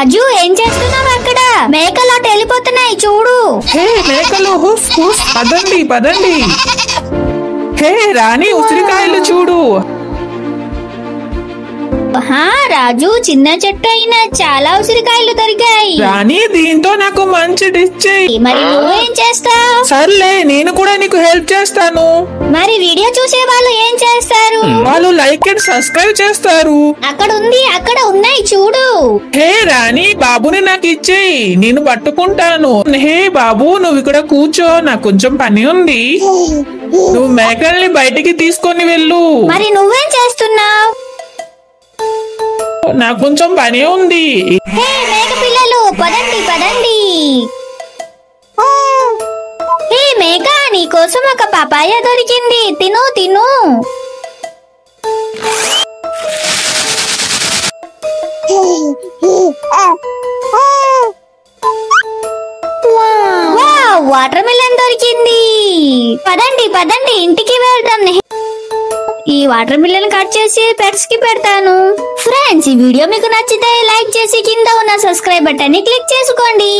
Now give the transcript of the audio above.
రాజు ఏం చేస్తున్నావు అక్కడ? మేకలు అటు వెళ్ళిపోతున్నాయి చూడు. హే మేకలు హుఫ్ హుఫ్ పదండి పదండి. హే రాణి ఉసిరికాయలు చూడు. రాజు చిన్న చెట్టు అయినా చాలా ఉసిరికాయలు దొరికాయి. రాణి దీంతో నాకు మంచి డిష్ చెయ్యి. మరి నువ్వేం చేస్తావు? సర్లే నేను కూడా నీకు హెల్ప్ చేస్తాను. మరి వీడియో చూసే వాళ్ళు ఏం చేస్తారు? వాళ్ళు లైక్ అండ్ సబ్స్క్రైబ్ చేస్తారు. అక్కడ ఉన్నాయి చూడు. హే రాణి బాబుని నాకు ఇచ్చేయి, నేను పట్టుకుంటాను. హే బాబు నువ్వు ఇక్కడ కూర్చో, నాకు కొంచెం పని ఉంది. నువ్వు మేకల్ని బయటికి తీసుకొని వెళ్ళు. మరి నువ్వేం చేస్తున్నావు? నాకు కొంచెం పని ఉంది. హే మేక పిల్లలు పదండి పదండి. హే మేక నీ కోసం ఒక పపాయ దొరికింది, తిను తిను. వాటర్ మిలన్ దొరికింది. పదండి పదండి ఇంటికి వెళ్దాం. ఈ వాటర్ మిలన్ కట్ చేసి పెట్స్ కి పెడతాను. ఫ్రెండ్స్ ఈ వీడియో మీకు నచ్చితే లైక్ చేసి కింద ఉన్న సబ్స్క్రైబ్ బటన్ ని క్లిక్ చేసుకోండి.